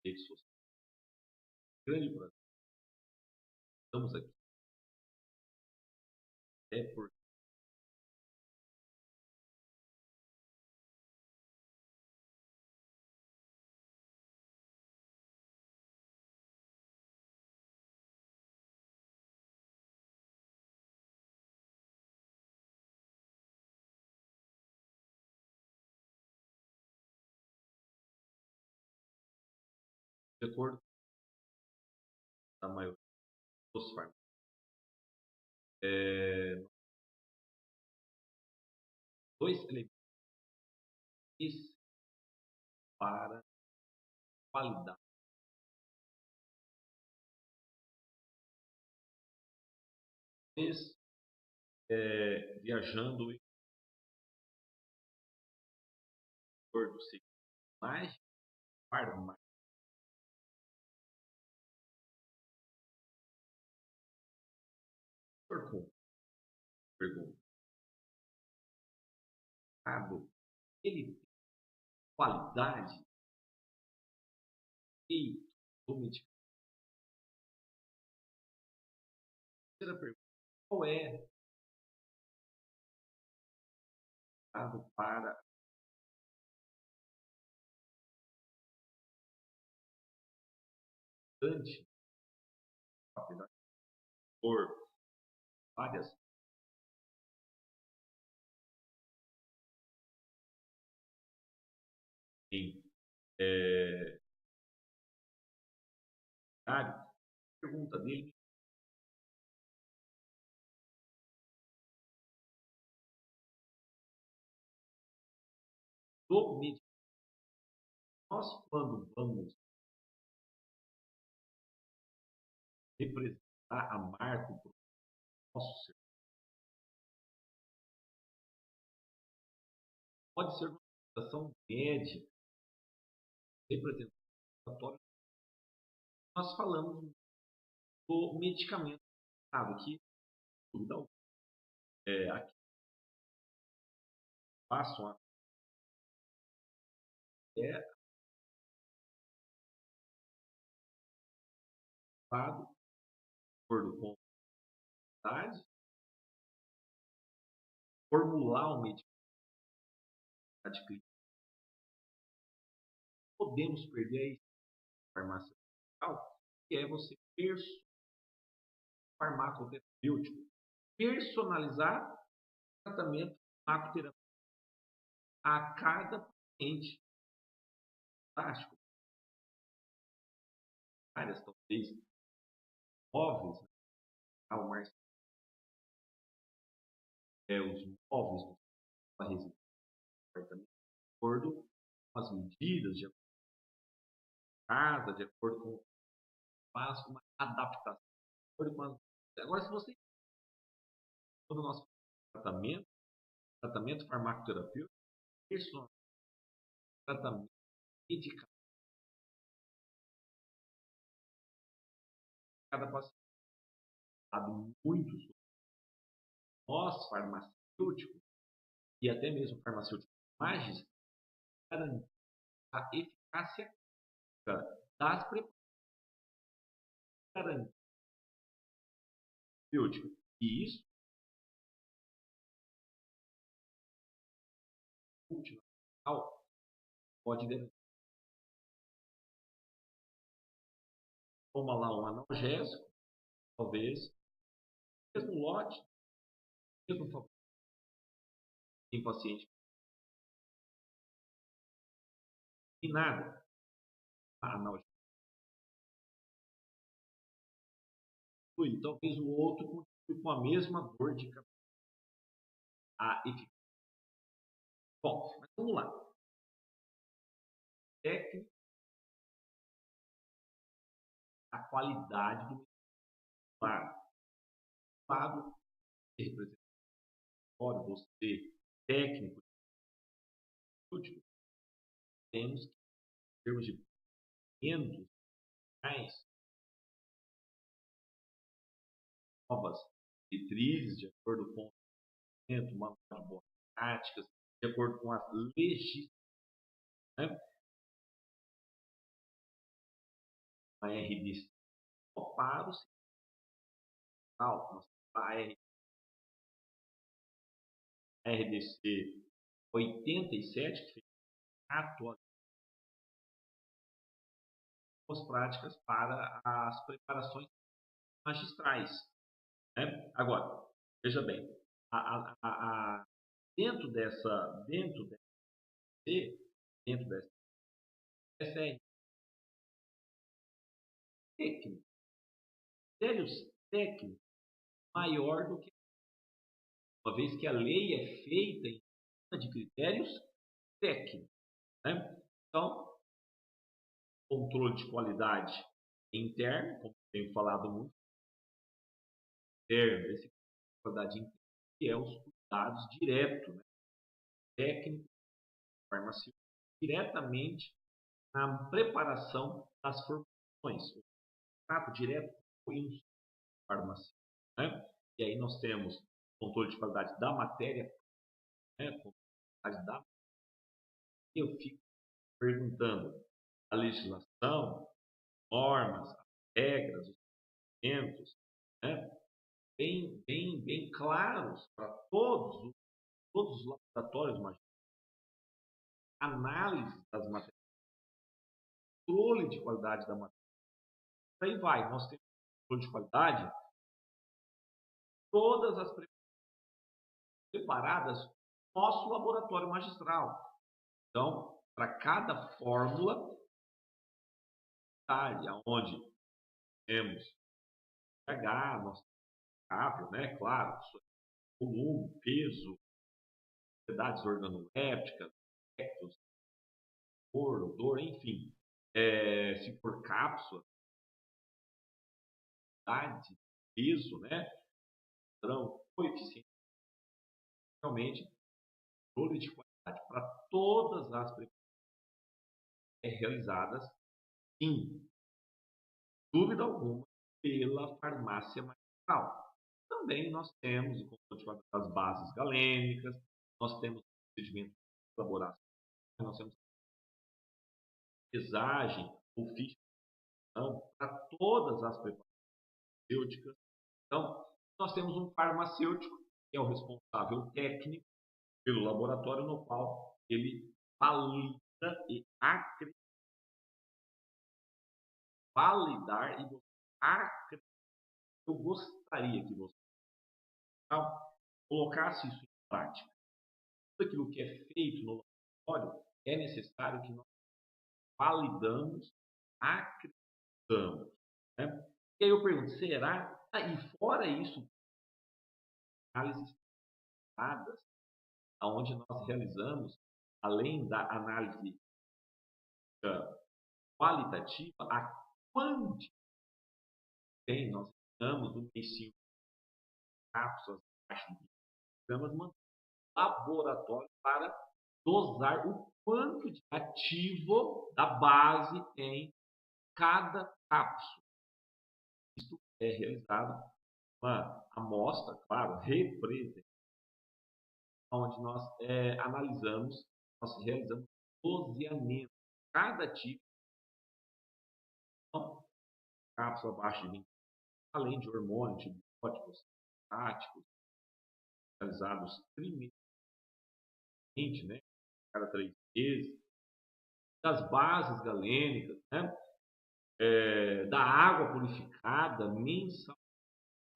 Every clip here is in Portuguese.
redes sociais. Grande prazer. Estamos aqui. É por de acordo com a maioria dos farmacêuticos. Dois elementos para qualidade. Viajando em torno do ciclo mais farmácia. Pergunta. Ele tem qualidade e do medicamento. Terceira pergunta. Qual é para antes por várias em pergunta dele do medicamento. Nós, quando vamos representar a marca do nosso serviço, pode ser uma representação médica, representatória. Nós falamos do medicamento aqui, aqui façam a de acordo com a idade, formular um medicamento clínica. Podemos perder a farmacêutica, que é você farmacoterapêutico, personalizar o tratamento farmacoterapêutico a cada paciente. Fantástico. Áreas talvez móveis, os móveis para residência, de acordo com as medidas, de acordo com a casa, de acordo com o espaço, uma adaptação. Agora, se você no nosso tratamento farmacoterapêutico, tratamento medicamentoso, cada paciente sabe muito sobre nós, farmacêuticos, e até mesmo farmacêuticos mágicos, garantir a eficácia das preparações. Garantir e isso multinacional pode garantir. Toma lá um analgésico, talvez, mesmo lote, mesmo favor. Tem paciente e nada. Analgésico. Talvez o outro continue com a mesma dor de cabeça. Bom, mas vamos lá. Técnica, a qualidade do lado representatório, você técnico, temos que, em termos de menos mais novas diretrizes, de acordo com o manual de boas práticas, de acordo com as legislações, né? uma RDC só para o sindical, a RDC 87, que fez atualizações práticas para as preparações magistrais. Né? Agora, veja bem, dentro dessa SR técnico, critérios técnicos maior do que uma vez que a lei é feita em cima de critérios técnicos. Né? Então, controle de qualidade interno, como tenho falado muito, esse qualidade interna, que é os cuidados diretos, né? Técnico, farmacêutico, diretamente na preparação das formulações. O contato direto com o farmacêutico. Né? E aí nós temos controle de qualidade da matéria, né? Controle de qualidade da... Eu fico perguntando a legislação, normas, regras, os documentos, né? Bem claros para todos os laboratórios magistrais, análise das matérias, controle de qualidade da matéria. Aí vai, nós temos controle de qualidade, todas as preparadas no nosso laboratório magistral. Então, para cada fórmula, onde temos pH, nosso pH, né? Claro, volume, peso, propriedades organolépticas, aspectos, cor, odor, enfim. Se for cápsula, peso, né? Padrão, coeficiente, realmente, controle de qualidade para todas as preparações realizadas, sim, dúvida alguma, pela farmácia magistral. Também nós temos o controle de qualidade das bases galênicas, nós temos procedimento de elaboração, nós temos pesagem ou ficha para todas as preparações farmacêuticas. Então, nós temos um farmacêutico, que é o responsável técnico pelo laboratório, no qual ele valida e validar e acreditar. Eu gostaria que você colocasse isso em prática. Tudo aquilo que é feito no laboratório é necessário que nós validamos, acreditamos. Né? E aí eu pergunto, será? E fora isso, análises dadas, onde nós realizamos, além da análise qualitativa, a quantitativa. Nós estamos no mês cápsulas, estamos mantendo laboratório para dosar o quanto de ativo da base em cada cápsula. Isso é realizado uma amostra, claro, representativa, onde nós analisamos, nós realizamos doseamento. Cada tipo, então, cápsula abaixo de 20, além de hormônios, antibióticos, táticos, realizados trimestralmente, né, cada 3 meses, das bases galênicas, né, da água purificada, mensal,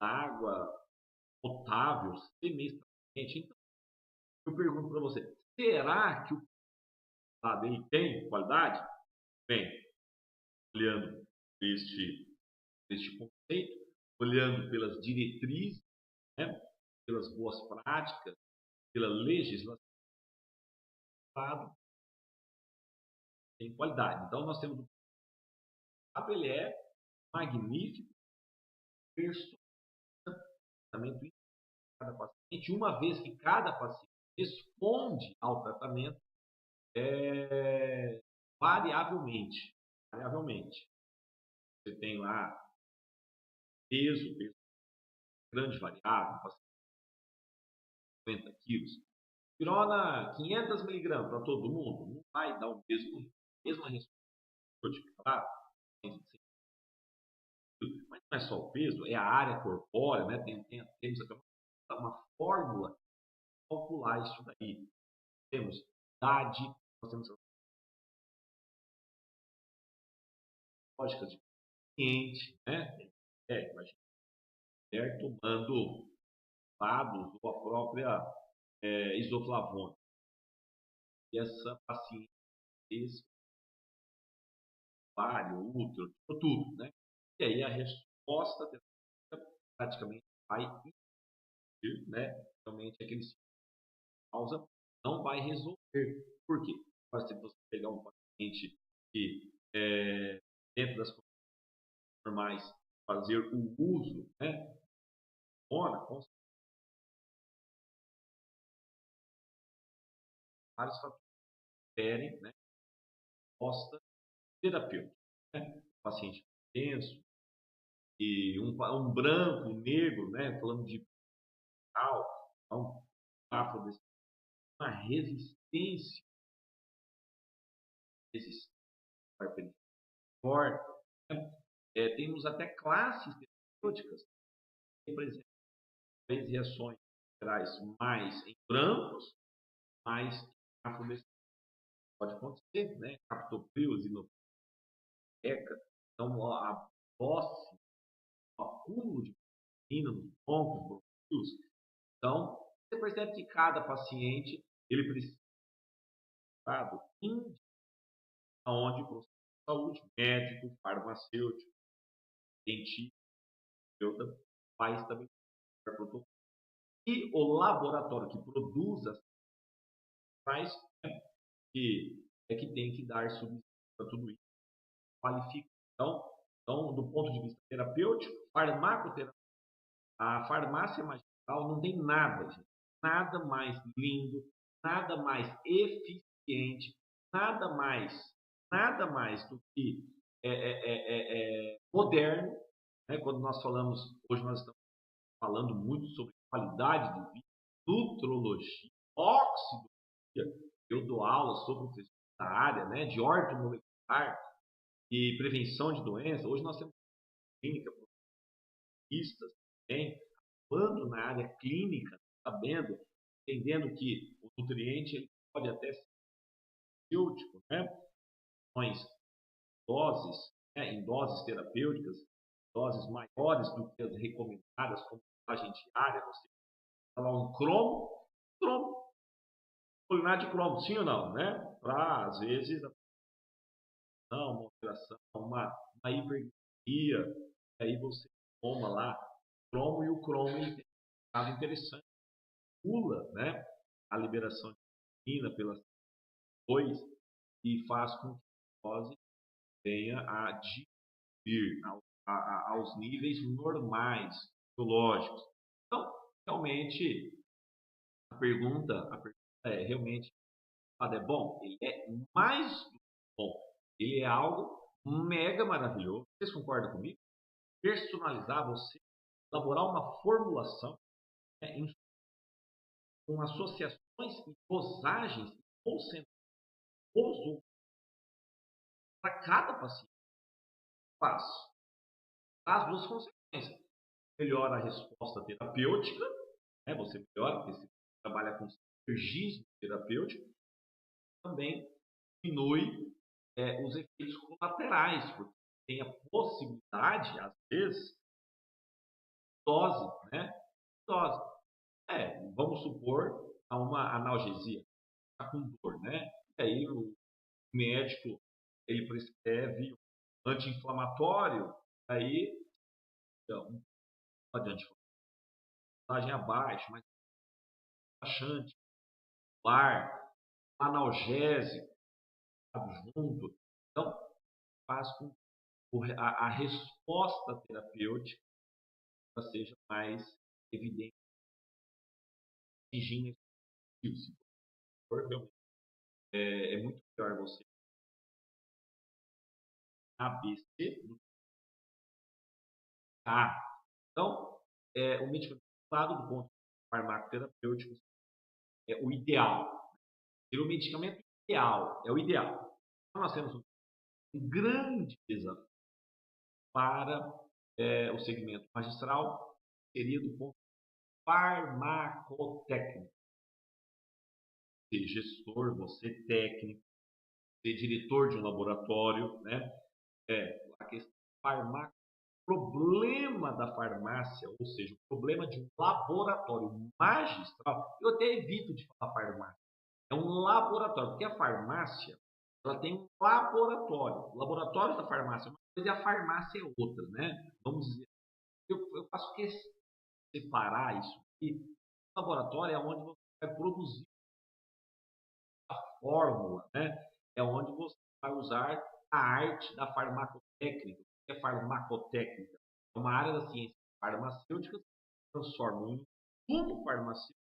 água potável, semestralmente. Então, eu pergunto para você, será que o lado ele tem qualidade? Bem, olhando este conceito, olhando pelas diretrizes, né, pelas boas práticas, pela legislação, tem qualidade. Então, nós temos o ele é magnífico, tratamento de cada paciente, uma vez que cada paciente responde ao tratamento variavelmente. Você tem lá peso grande variável, 50 quilos. Pirona, 500 miligramas para todo mundo, não vai dar o mesma resposta. Claro, não é só o peso, é a área corpórea, né? Temos até uma fórmula para calcular isso daí. Temos idade, nós temos lógicas de paciente, né? Imagina mulher tomando lados ou a própria isoflavona. E essa paciente, esse ovário, útero, tudo, né? E aí a resposta praticamente vai ir, né? Realmente aquele causa não vai resolver. Por quê? Se você pegar um paciente que dentro das condições normais fazer o uso, né? Com vários fatores que querem, né? Resposta terapêutica, né? O paciente tenso e um branco, negro, né? Falando de tal, então, uma resistência forte. Né? Temos até classes terapêuticas, por exemplo, reações gerais mais em brancos, mais em afrodescendentes. Pode acontecer, né? Captoprios, inoteca. Então, a tosse, o acúmulo de proteína nos broncos, bronquíolos. Então, você percebe que cada paciente ele precisa de aonde o profissional de saúde, médico, farmacêutico, cientista, vai estabelecer protocolo. E o laboratório que produz as faz, né, que tem que dar subsídio para tudo isso, qualifica. Então, do ponto de vista terapêutico, farmacoterapia, a farmácia magical não tem nada, gente, nada mais lindo, nada mais eficiente, nada mais do que moderno, né? Quando nós falamos, hoje nós estamos falando muito sobre qualidade de vida, nutrologia, oxidologia. Eu dou aula sobre a área, né, de ortomolecular e prevenção de doenças. Hoje nós temos clínica, profissionistas também, atuando na área clínica, sabendo, entendendo que o nutriente ele pode até ser terapêutico, né? Doses, né, em doses terapêuticas, doses maiores do que as recomendadas, como a gente diária, você falar um cromo, culinária de cromo, sim ou não, né? Para, às vezes, uma alteração, uma hiperglicemia, aí você toma lá cromo e o cromo tem um interessante, pula, né, a liberação de insulina pelas dois e faz com que a glicose venha a diminuir aos níveis normais, biológicos. Então, realmente, a pergunta é realmente, é bom? Ele é mais do que bom. Ele é algo mega maravilhoso. Vocês concordam comigo? Personalizar, você elaborar uma formulação, né, com associações e dosagens concentradas para cada paciente. Faz as duas consequências. Melhora a resposta terapêutica, né? Você melhora, porque você trabalha com sinergismo terapêutico, também diminui os efeitos colaterais, porque tem a possibilidade, às vezes, dose, né? Dose. Vamos supor a uma analgesia, está com dor, né? E aí o médico ele prescreve um anti-inflamatório, aí então, pode dosagem abaixo, mas relaxante, ar, analgésico, junto. Então, faz com que a resposta terapêutica seja mais evidente, atingindo esse objetivo. É muito melhor você ABC do que A. Então, o medicamento do ponto farmacoterapêutico é o ideal. E o medicamento ideal é o ideal. Então, nós temos um grande desafio para o segmento magistral seria do ponto farmacotécnico. Você gestor, você técnico, você diretor de um laboratório, né? A questão farmacêutica, problema da farmácia, ou seja, o problema de um laboratório magistral, eu até evito de falar farmácia, é um laboratório, porque a farmácia, ela tem um laboratório, o laboratório da farmácia é uma coisa e a farmácia é outra, né? Vamos dizer, eu faço questão de separar isso aqui. O laboratório é onde você vai produzir a fórmula, né? É onde você vai usar a arte da farmacotécnica. O que é farmacotécnica? É uma área da ciência farmacêutica que transforma um insumo farmacêutico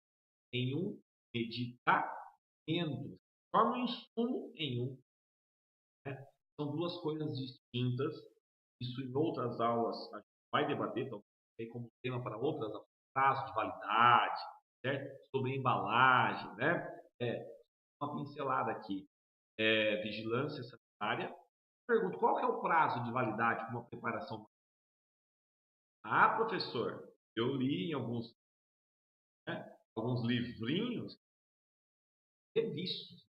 em um medicamento. Transforma um insumo em um. Né? São duas coisas distintas. Isso em outras aulas a gente vai debater, então tem como tema para outras aulas, prazo de validade, certo? Sobre embalagem, né? Uma pincelada aqui. Vigilância sanitária. Pergunto, qual é o prazo de validade para uma preparação? Ah, professor, eu li em alguns livrinhos, revistos,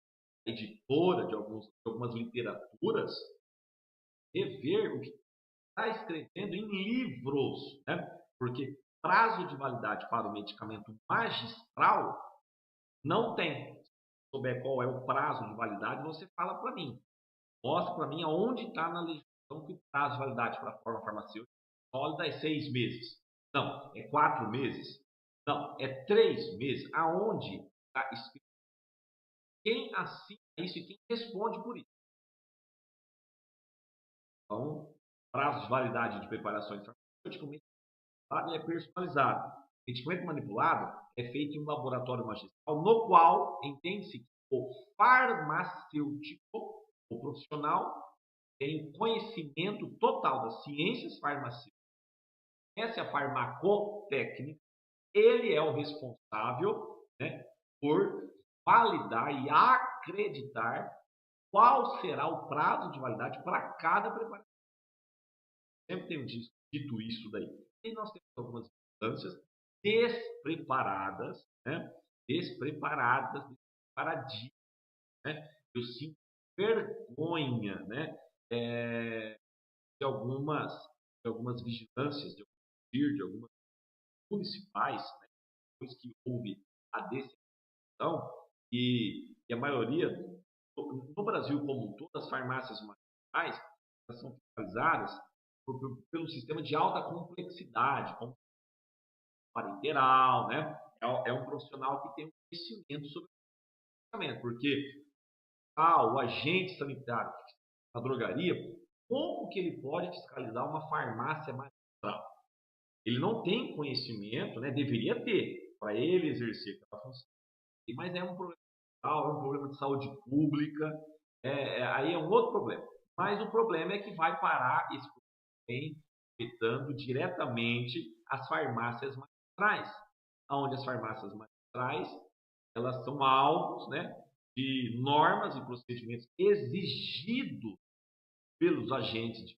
editora de algumas literaturas, rever o que está escrevendo em livros, né? Porque prazo de validade para o medicamento magistral não tem. Se souber qual é o prazo de validade, você fala para mim. Mostra para mim aonde está na legislação que o prazo de validade para a forma farmacêutica sólida é 6 meses. Não, é 4 meses. Não, é 3 meses. Aonde está escrito? Quem assina isso e quem responde por isso? Então, prazo de validade de preparações farmacêuticas é personalizado. O medicamento manipulado é feito em um laboratório magistral, no qual entende-se que o farmacêutico, o profissional, tem conhecimento total das ciências farmacêuticas. Essa é a farmacotécnica. Ele é o responsável, né, por validar e acreditar qual será o prazo de validade para cada preparação. Sempre tenho dito isso daí. E nós temos algumas substâncias despreparadas, né? Despreparadias, né? Eu sinto vergonha, né? De algumas vigilâncias, de algumas municipais, né? Depois que houve a decisão e a maioria, no Brasil como um todo, as farmácias municipais são fiscalizadas pelo sistema de alta complexidade, como parenteral, né? É um profissional que tem um conhecimento sobre o medicamento, porque o agente sanitário da drogaria, como que ele pode fiscalizar uma farmácia magistral? Ele não tem conhecimento, né? Deveria ter, para ele exercer aquela função. Mas é um problema é um problema de saúde pública, aí é um outro problema. Mas o problema é que vai parar esse problema afetando diretamente as farmácias magistrais, onde as farmácias magistrais elas são alvos, né, de normas e procedimentos exigidos pelos agentes de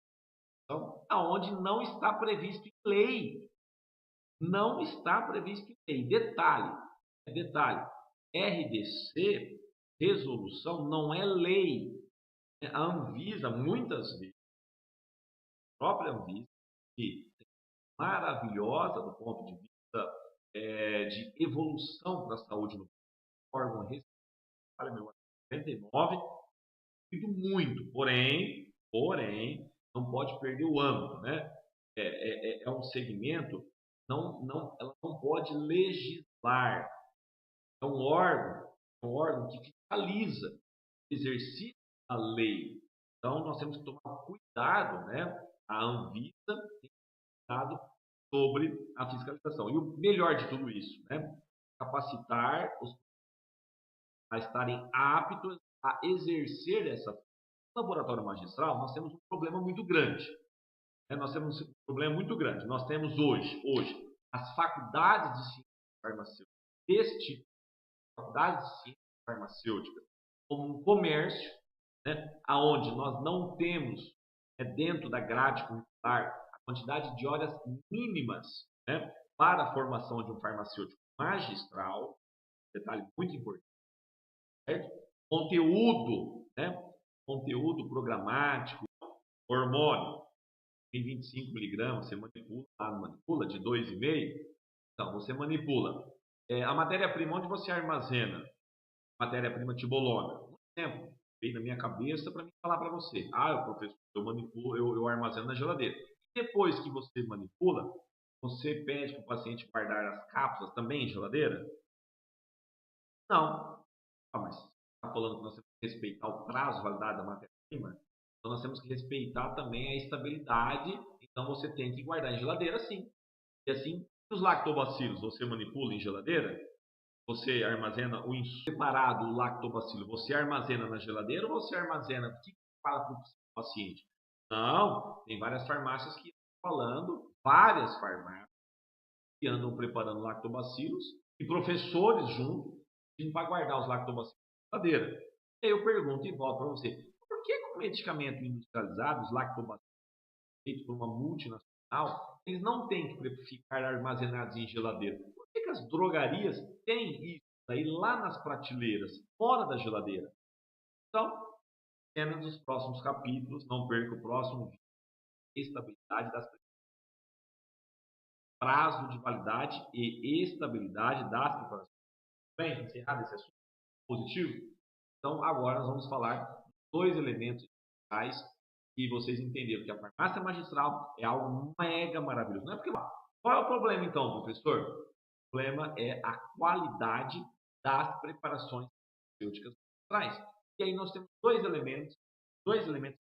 produção, aonde não está previsto em lei. Não está previsto em lei. Detalhe, RDC, resolução, não é lei. A Anvisa, muitas vezes, a própria Anvisa, que é maravilhosa do ponto de vista de evolução para a saúde no órgão responsável, meu 99, muito, porém, não pode perder o âmbito, né? É um segmento, ela não pode legislar. É um órgão que fiscaliza o exercício da lei. Então, nós temos que tomar cuidado, né? A Anvisa tem cuidado sobre a fiscalização. E o melhor de tudo isso, né? Capacitar os a estarem aptos a exercer essa. No laboratório magistral, nós temos um problema muito grande. Né? Nós temos um problema muito grande. Nós temos hoje as faculdades de ciência farmacêutica, deste faculdades de ciência farmacêutica, como um comércio, né? Onde nós não temos, dentro da grade curricular, quantidade de horas mínimas, né, para a formação de um farmacêutico magistral, detalhe muito importante, certo? Conteúdo, né, conteúdo programático, hormônio, em 25 miligramas, você manipula de 2,5, então você manipula. A matéria-prima, onde você armazena? Matéria-prima tibolona. Um exemplo, veio na minha cabeça para mim falar para você. Professor, eu manipulo, eu armazeno na geladeira. E depois que você manipula, você pede para o paciente guardar as cápsulas também em geladeira? Não. Mas você está falando que nós temos que respeitar o prazo de validade da matéria-prima? Então nós temos que respeitar também a estabilidade. Então você tem que guardar em geladeira, sim. E assim, os lactobacilos você manipula em geladeira? Você armazena o separado, o lactobacilo, você armazena na geladeira ou você armazena? O que fala para o paciente? Não, tem várias farmácias que estão falando, várias farmácias que andam preparando lactobacilos e professores junto para guardar os lactobacilos na geladeira. E aí eu pergunto e volto para você, por que com medicamento industrializado, os lactobacilos feitos por uma multinacional, eles não têm que ficar armazenados em geladeira? Por que as drogarias têm isso aí lá nas prateleiras, fora da geladeira? Então, cenas dos próximos capítulos, não perca o próximo vídeo. Estabilidade das prazo de validade e estabilidade das preparações. Bem, encerrado esse assunto positivo, então agora nós vamos falar de dois elementos essenciais que vocês entenderam que a farmácia magistral é algo mega maravilhoso. Não é porque qual é o problema então, professor? O problema é a qualidade das preparações farmacêuticas magistrais. E aí nós temos dois elementos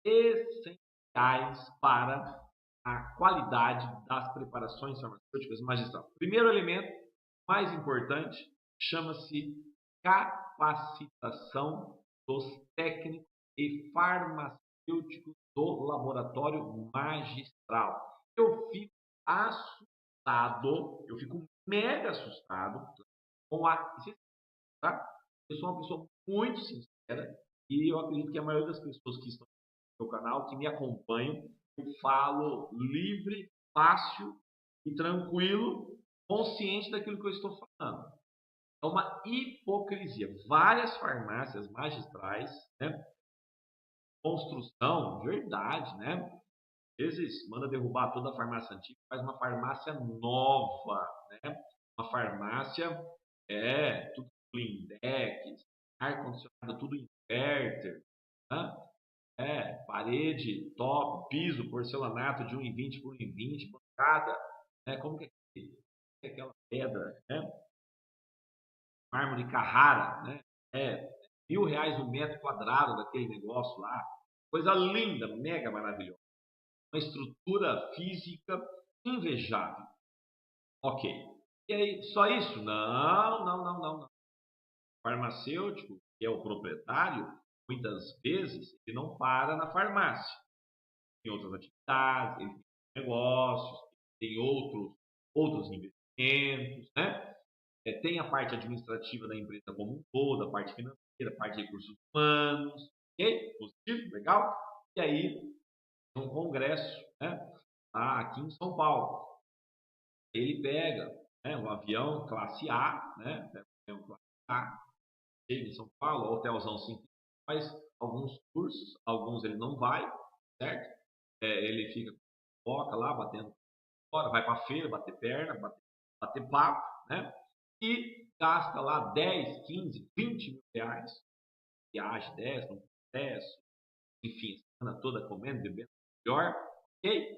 essenciais para a qualidade das preparações farmacêuticas magistrais. O primeiro elemento, mais importante, chama-se capacitação dos técnicos e farmacêuticos do laboratório magistral. Eu fico assustado, eu fico mega assustado com a... Tá? Eu sou uma pessoa muito sincera e eu acredito que a maioria das pessoas que estão no meu canal, que me acompanham, eu falo livre, fácil e tranquilo, consciente daquilo que eu estou falando. É uma hipocrisia. Várias farmácias magistrais, né? Construção, verdade, né? Às vezes manda derrubar toda a farmácia antiga, faz uma farmácia nova, né? Uma farmácia, tudo blindex, ar-condicionado, tudo inverter, né? Parede top, piso, porcelanato de 1,20 por 1,20, bancada, né? Como que é aquela pedra, né? Mármore Carrara, né? R$ 1.000 o metro quadrado daquele negócio lá. Coisa linda, mega maravilhosa. Uma estrutura física invejável. Ok. E aí, só isso? Não. O farmacêutico, que é o proprietário, muitas vezes, ele não para na farmácia. Tem outras atividades, ele tem negócios, tem outros investimentos, né? Tem a parte administrativa da empresa como um todo, a parte financeira, a parte de recursos humanos, ok? Positivo, legal? E aí, um congresso, né? Aqui em São Paulo, ele pega, né, um avião classe A, né? Um avião classe A, chega em São Paulo, hotelzão 5, faz alguns cursos, alguns ele não vai, certo? Ele fica com boca lá, batendo fora, vai para a feira, bater perna, bater papo, né? E gasta lá 10, 15, 20 mil reais, viagem 10, não 10, enfim, a semana toda comendo, bebendo melhor, ok?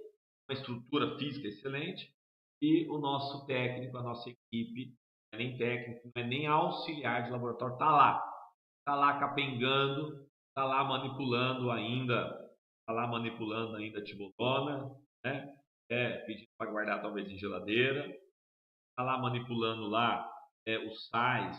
Uma estrutura física excelente, e o nosso técnico, a nossa equipe, não é nem técnico, não é nem auxiliar de laboratório, está lá capengando, está lá manipulando ainda a tibolona, né? Pedindo para guardar talvez em geladeira, está lá manipulando lá os sais,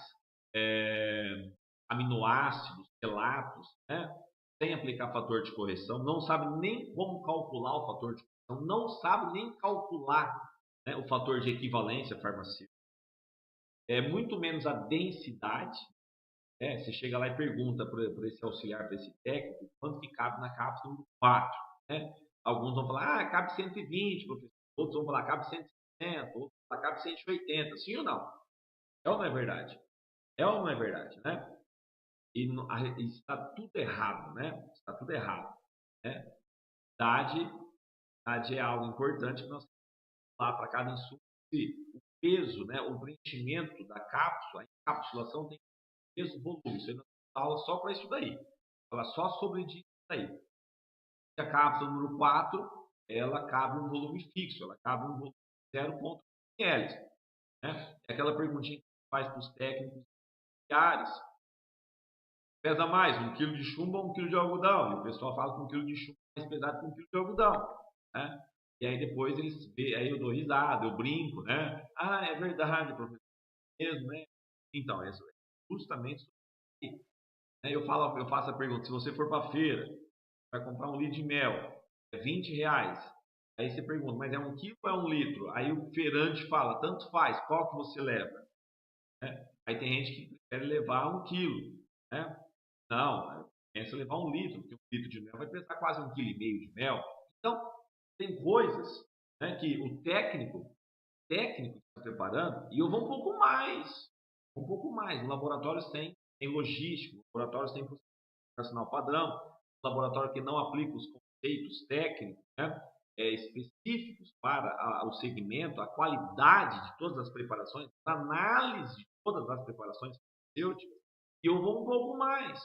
aminoácidos, relatos, né? Sem aplicar fator de correção, não sabe nem como calcular o fator de correção, não sabe nem calcular, né, o fator de equivalência farmacêutica. Muito menos a densidade. Você chega lá e pergunta para esse auxiliar, para esse técnico, quanto que cabe na cápsula número 4, né? Alguns vão falar, cabe 120, professor. Outros vão falar, cabe 160, outros vão falar, cabe 180. Sim ou não? É ou não é verdade? É ou não é verdade, né? E está tudo errado, né? Está tudo errado, né? Idade, idade é algo importante que nós temos que falar para cada insumo. O peso, né? O preenchimento da cápsula, a encapsulação tem peso e volume. Isso aí nós fala só para isso daí. Fala só sobre isso daí. A cápsula número 4, ela cabe um volume fixo, ela cabe um volume de 0,1 ml. Né? É aquela perguntinha que faz para os técnicos diários. Pesa mais 1 quilo de chumbo ou 1 quilo de algodão? E o pessoal fala que 1 quilo de chumbo é mais pesado que 1 quilo de algodão. Né? E aí depois eles vê, aí eu dou risada, eu brinco, né? Ah, é verdade, professor, mesmo, né? Então, é justamente isso aí. Né? Eu faço a pergunta, se você for para a feira, vai comprar 1 litro de mel, é R$ 20. Aí você pergunta, mas é 1 quilo ou é 1 litro? Aí o feirante fala, tanto faz, qual que você leva? Né? Aí tem gente que prefere levar 1 quilo. Né? Não, pensa levar 1 litro, porque 1 litro de mel vai pesar quase 1,5 kg de mel. Então, tem coisas, né, que o técnico está preparando, e eu vou um pouco mais. Os laboratórios têm logística, os laboratórios têm nacional padrão, laboratório que não aplica os conceitos técnicos, né, específicos para o segmento, a qualidade de todas as preparações, a análise de todas as preparações farmacêuticas, e eu vou um pouco mais.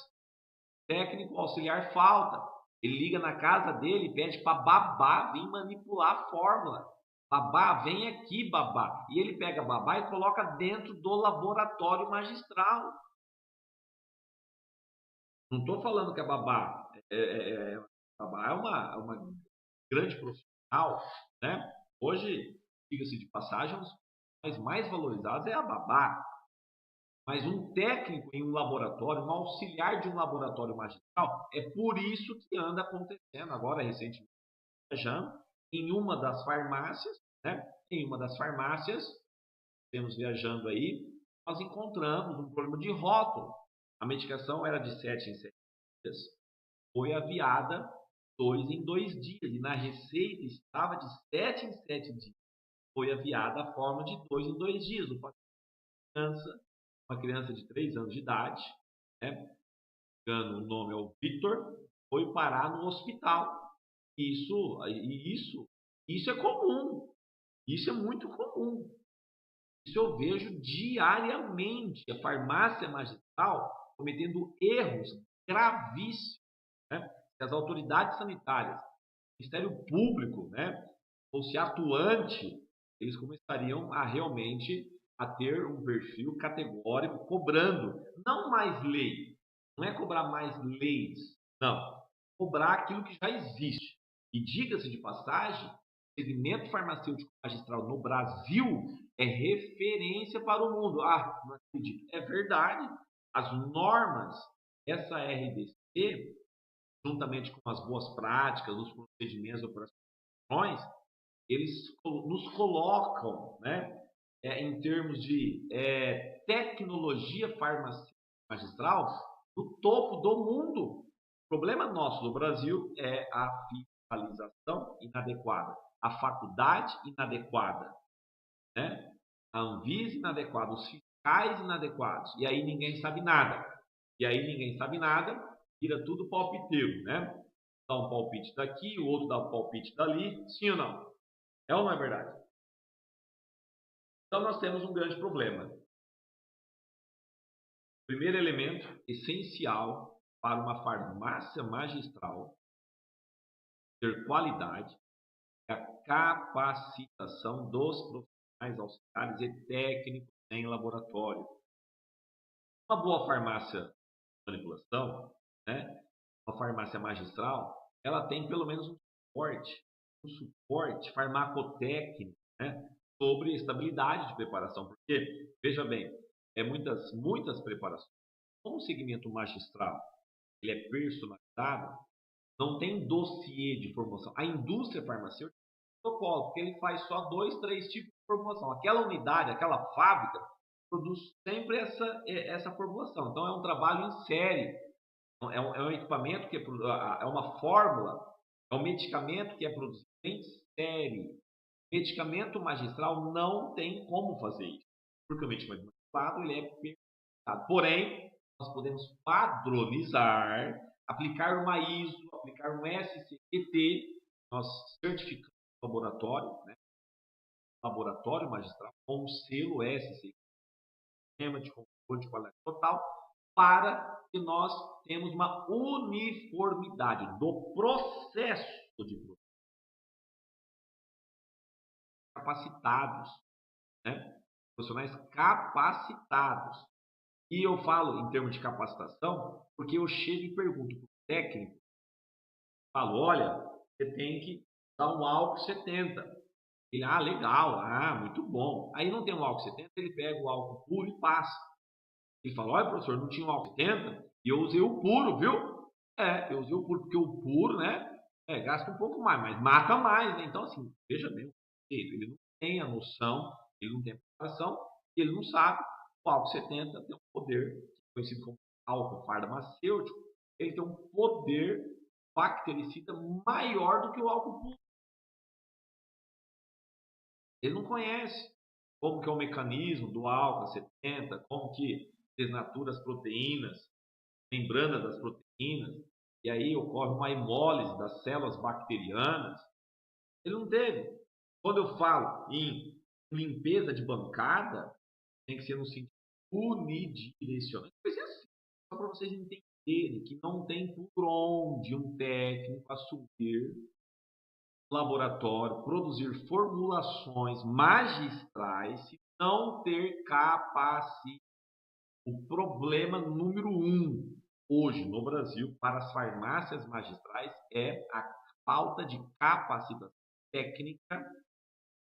Técnico auxiliar falta. Ele liga na casa dele e pede para babá vir manipular a fórmula. Babá, vem aqui, babá. E ele pega babá e coloca dentro do laboratório magistral. Não estou falando que a babá babá é uma grande profissional, né? Hoje, diga-se de passagem, os mais valorizados é a babá. Mas um técnico em um laboratório, um auxiliar de um laboratório magistral, é por isso que anda acontecendo agora, recentemente, viajando em uma das farmácias, né? Em uma das farmácias, temos viajando aí, nós encontramos um problema de rótulo. A medicação era de 7 em 7 dias, foi aviada 2 em 2 dias, e na receita estava de 7 em 7 dias. Foi aviada a forma de 2 em 2 dias. Uma criança de 3 anos de idade, né? O nome é o Victor, foi parar no hospital. Isso é comum. Isso é muito comum. Isso eu vejo diariamente. A farmácia magistral cometendo erros gravíssimos. Né? As autoridades sanitárias, o Ministério Público, né, fosse atuante, eles começariam a realmente a ter um perfil categórico cobrando, não mais lei, não é cobrar mais leis, não, cobrar aquilo que já existe. E diga-se de passagem, o segmento farmacêutico magistral no Brasil é referência para o mundo. Ah, não acredito. É verdade. As normas, essa RDC, juntamente com as boas práticas, os procedimentos operacionais, eles nos colocam, né, em termos de tecnologia farmacêutica magistral no topo do mundo. O problema nosso no Brasil é a fiscalização inadequada, a faculdade inadequada, né? A Anvisa inadequada, os fiscais inadequados, e aí ninguém sabe nada. E aí ninguém sabe nada, vira tudo palpiteiro, né? Dá um palpite daqui, o outro dá um palpite dali, sim ou não? É ou não é verdade? Então nós temos um grande problema. O primeiro elemento essencial para uma farmácia magistral ter qualidade é a capacitação dos profissionais auxiliares e técnicos em laboratório. Uma boa farmácia de manipulação, né, uma farmácia magistral, ela tem pelo menos um suporte farmacotécnico, né, sobre estabilidade de preparação. Porque, veja bem, muitas preparações, como o segmento magistral ele é personalizado, não tem dossiê de formulação. A indústria farmacêutica tem protocolo, porque ele faz só 2, 3 tipos de formulação. Aquela unidade, aquela fábrica, produz sempre essa formulação. Então, é um trabalho em série. É um equipamento que é uma fórmula É um medicamento que é produzido em série. Medicamento magistral não tem como fazer isso, porque o medicamento magistrado ele é perfeitado. Porém, nós podemos padronizar, aplicar uma ISO, aplicar um SCQT, nós certificamos o laboratório, né? Laboratório magistral, com o selo SCQT, Sistema de Controle de Qualidade Total, para que nós tenhamos uma uniformidade do processo de produção. Capacitados, né? Profissionais capacitados. E eu falo em termos de capacitação, porque eu chego e pergunto para o técnico, falo, olha, você tem que dar um álcool 70. Ele, legal, muito bom. Aí não tem um álcool 70, ele pega o álcool puro e passa. Ele fala, olha, professor, não tinha um álcool 70? E eu usei o puro, viu? Eu usei o puro, porque o puro, né, gasta um pouco mais, mas mata mais, né? Então, assim, veja bem, ele não tem a noção, ele não tem a preparação, ele não sabe. O álcool 70 tem um poder, conhecido como álcool farmacêutico, ele tem um poder bactericida maior do que o álcool puro. Ele não conhece como que é o mecanismo do álcool 70, como que desnatura as proteínas, membrana das proteínas, e aí ocorre uma hemólise das células bacterianas. Ele não teve. Quando eu falo em limpeza de bancada, tem que ser no sentido unidirecional. Mas é assim, só para vocês entenderem que não tem por onde um técnico assumir laboratório, produzir formulações magistrais se não ter capacidade. O problema número 1 hoje no Brasil para as farmácias magistrais é a falta de capacitação técnica,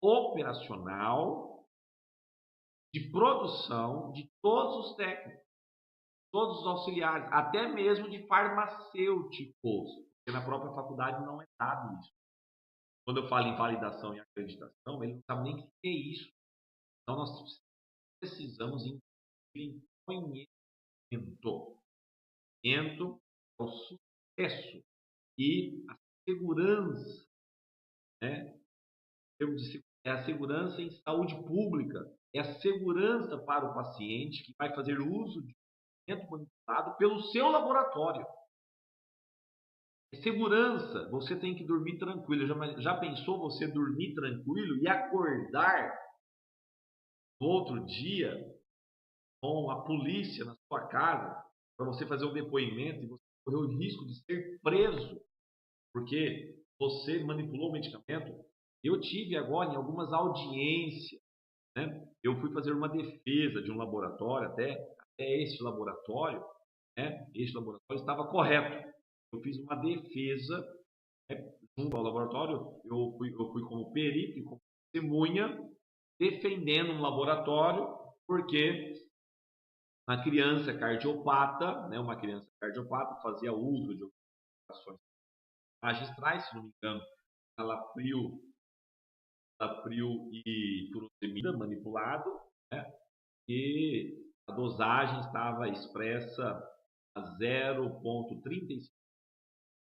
operacional, de produção de todos os técnicos, todos os auxiliares, até mesmo de farmacêuticos, porque na própria faculdade não é dado isso. Quando eu falo em validação e acreditação, ele não sabe nem o que é isso. Então, nós precisamos investir em conhecimento. Conhecimento é o sucesso e a segurança, né? É a segurança em saúde pública, é a segurança para o paciente que vai fazer uso de conhecimento manipulado pelo seu laboratório. É segurança, você tem que dormir tranquilo. Já pensou você dormir tranquilo e acordar no outro dia com a polícia na sua casa para você fazer um depoimento e você correr o risco de ser preso porque você manipulou o medicamento? Eu tive agora em algumas audiências, né? Eu fui fazer uma defesa de um laboratório, até este laboratório, né? Este laboratório estava correto. Eu fiz uma defesa, né, junto ao laboratório, eu fui como perito e como testemunha defendendo um laboratório porque uma criança cardiopata, né, uma criança cardiopata fazia uso de operações magistrais, se não me engano, Alapril e furosemida manipulado, né? E a dosagem estava expressa a 0,35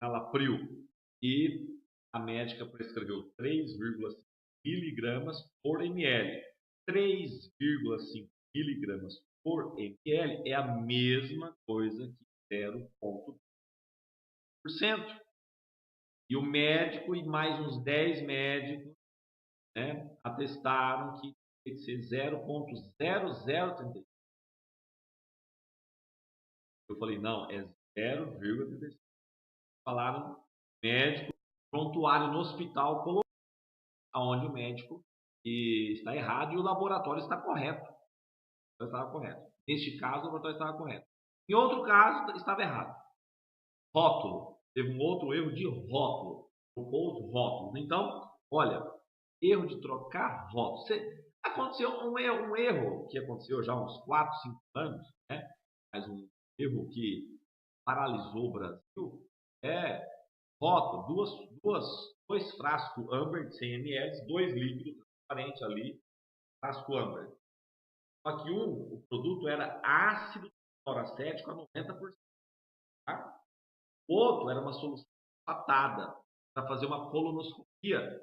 Alapril e a médica prescreveu 3,5 miligramas por ml. 3,5 miligramas por ml é a mesma coisa que 0,5%. E o médico e mais uns 10 médicos, né, atestaram que tem que ser 0,0035. Eu falei, não, é 0,35. Falaram, médico, prontuário no hospital, colocou aonde o médico está errado e o laboratório está correto. Estava correto. Neste caso, o laboratório estava correto. Em outro caso, estava errado. Rótulo. Teve um outro erro de rótulo. Trocou os rótulos. Então, olha, erro de trocar rótulos. Aconteceu um erro que aconteceu já há uns 4, 5 anos, né? Mas um erro que paralisou o Brasil é rótulo, dois frascos Amber de 100 ml, 2 líquidos transparentes ali, frasco Amber. Só que o produto era ácido cloracético a 90%. Tá? O outro era uma solução patada. para fazer uma colonoscopia.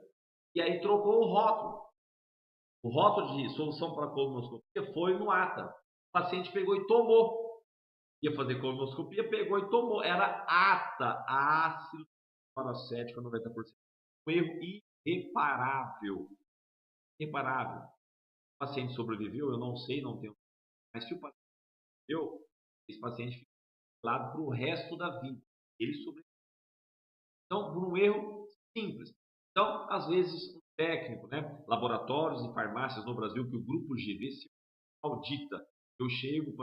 E aí trocou o rótulo. O rótulo de solução para colonoscopia foi no ATA. O paciente pegou e tomou. Ia fazer colonoscopia, pegou e tomou. Era ATA, ácido cloracético 90%. Um erro irreparável. Irreparável. O paciente sobreviveu? Eu não sei, não tenho. Mas se o paciente sobreviveu, esse paciente fica lá para o resto da vida. Ele sobreviveu. Então, por um erro simples. Então, às vezes, um técnico, né, laboratórios e farmácias no Brasil, que o grupo GV se audita. Eu chego,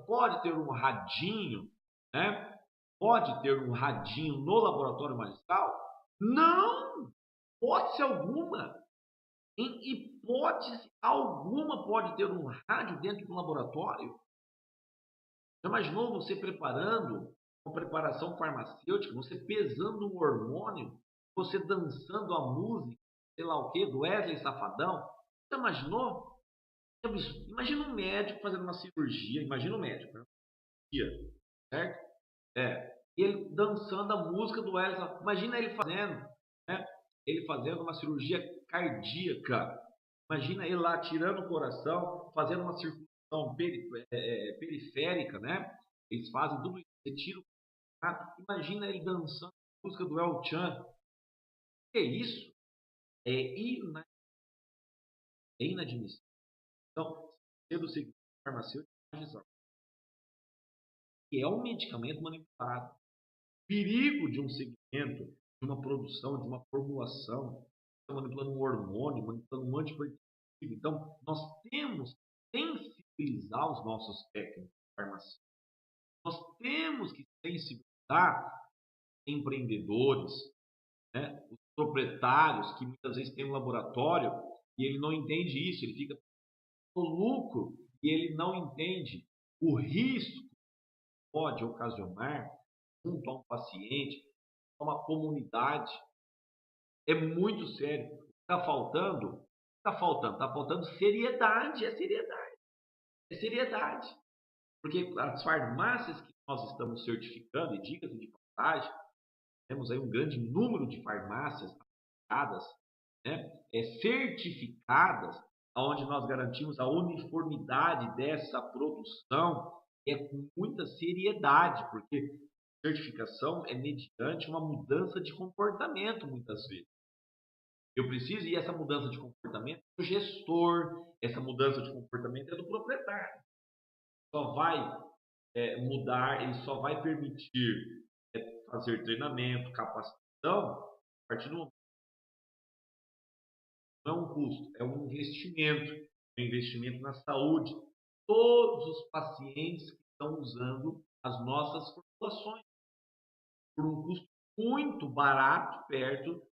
pode ter um radinho, né? Pode ter um radinho no laboratório magistral? Não! Hipótese alguma. Em hipótese alguma pode ter um rádio dentro do laboratório. Já imaginou você preparando uma preparação farmacêutica, você pesando um hormônio, você dançando a música, sei lá o que, do Wesley Safadão? Já imaginou? Imagina um médico fazendo uma cirurgia, imagina um médico, né? Certo? E ele dançando a música do Wesley Safadão. Imagina ele fazendo, né? Ele fazendo uma cirurgia cardíaca. Imagina ele lá tirando o coração, fazendo uma circulação periférica, né? Eles fazem tudo isso. Você tira o coração. Imagina ele dançando a música do El Chan. Que é isso? É inadmissível. Então, sendo o seguinte, farmacêutico, que é um medicamento manipulado. Perigo de um segmento, de uma produção, de uma formulação, manipulando um hormônio, manipulando um antipertensivo. Então, nós temos que sensibilizar os nossos técnicos de farmácia. Nós temos que sensibilizar empreendedores, né? Os proprietários que muitas vezes têm um laboratório e ele não entende isso, ele fica no lucro e ele não entende o risco que pode ocasionar junto a um paciente, a uma comunidade. É muito sério. Está faltando? Está faltando seriedade. É seriedade. É seriedade. Porque as farmácias que nós estamos certificando, e diga-se de passagem, temos aí um grande número de farmácias certificadas, né? Certificadas, onde nós garantimos a uniformidade dessa produção, com muita seriedade, porque certificação é mediante uma mudança de comportamento, muitas vezes. Eu preciso, e essa mudança de comportamento é do gestor, essa mudança de comportamento é do proprietário. Só vai mudar, ele só vai permitir fazer treinamento, capacitação, a partir do momento. Não é um custo, é um investimento na saúde. Todos os pacientes que estão usando as nossas formulações por um custo muito barato, perto,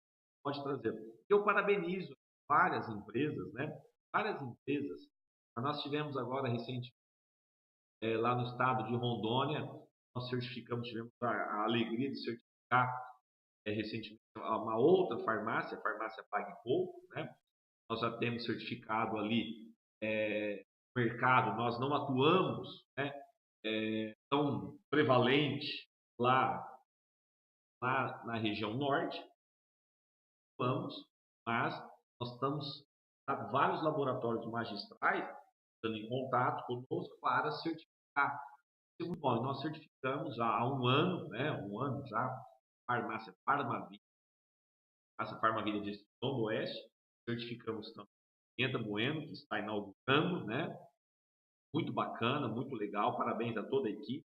pode trazer. Eu parabenizo várias empresas, né? Várias empresas. Nós tivemos agora recentemente, lá no estado de Rondônia, nós certificamos, tivemos a alegria de certificar recentemente uma outra farmácia, a farmácia Pague Pouco, né? Nós já temos certificado ali no mercado, nós não atuamos, né, tão prevalente lá na região norte, vamos, mas nós estamos vários laboratórios magistrais estando em contato conosco para certificar. Isso é muito bom. Nós certificamos já há um ano, né, já, a farmácia Farmavida, essa Farmavida de São do Oeste, certificamos também Pimenta Bueno, que está inaugurando, né? Muito bacana, muito legal, parabéns a toda a equipe.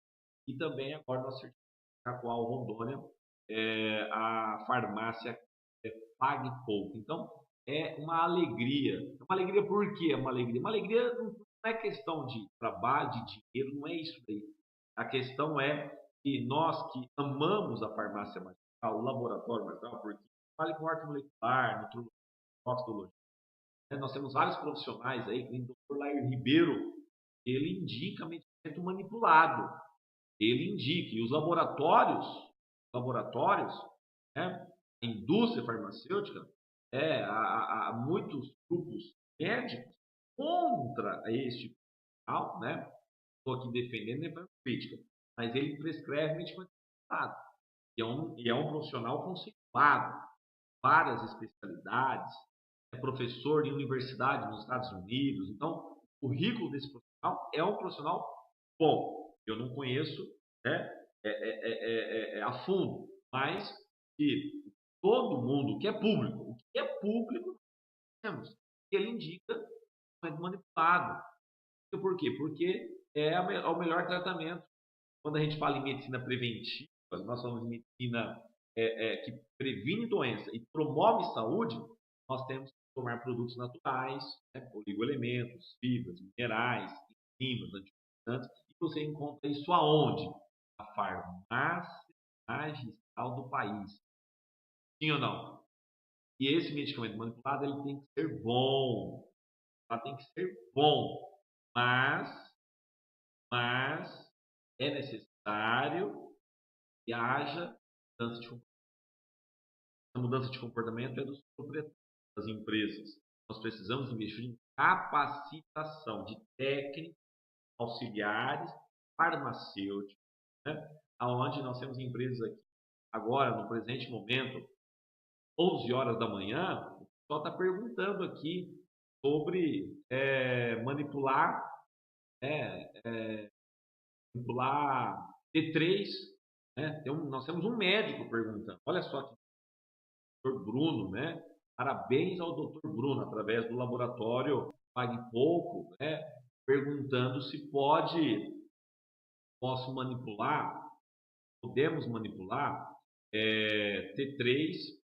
E também agora nós certificamos a Cacoal Rondônia, a farmácia Pague Pouco. Então, é uma alegria. Uma alegria por quê? É uma alegria. Uma alegria não é questão de trabalho, de dinheiro, não é isso daí. A questão é que nós que amamos a farmácia magistral, o laboratório magistral, porque trabalha com arte molecular, nutrologia, toxicologia. Nós temos vários profissionais aí, como o Dr. Lair Ribeiro, ele indica medicamento manipulado. Ele indica. E os laboratórios, né, a indústria farmacêutica, há muitos grupos médicos contra este profissional, né? Estou aqui defendendo a crítica, mas ele prescreve medicamento manipulado. E é um profissional conceituado. manipulado, várias especialidades, é professor em universidade nos Estados Unidos. Então, o currículo desse profissional é um profissional bom. Eu não conheço, né, a fundo, mas que todo mundo, o que é público, temos. E ele indica manipulado. Por quê? Porque é o melhor tratamento. Quando a gente fala em medicina preventiva, nós falamos em medicina que previne doença e promove saúde, nós temos que tomar produtos naturais, né, oligoelementos, fibras, minerais, enzimas, antioxidantes. E você encontra isso aonde? Na farmácia magistral do país. Sim ou não? E esse medicamento manipulado ele tem que ser bom. Ela tem que ser bom. Mas é necessário que haja mudança de comportamento. A mudança de comportamento é dos proprietários das empresas. Nós precisamos investir em capacitação de técnicos, auxiliares, farmacêuticos, né? Onde nós temos empresas aqui, agora, no presente momento, 11 horas da manhã, o pessoal está perguntando aqui sobre manipular T3, né? Nós temos um médico perguntando. Olha só aqui, o Dr. Bruno, né? Parabéns ao Dr. Bruno, através do laboratório Pague Pouco, né? Perguntando se podemos manipular T3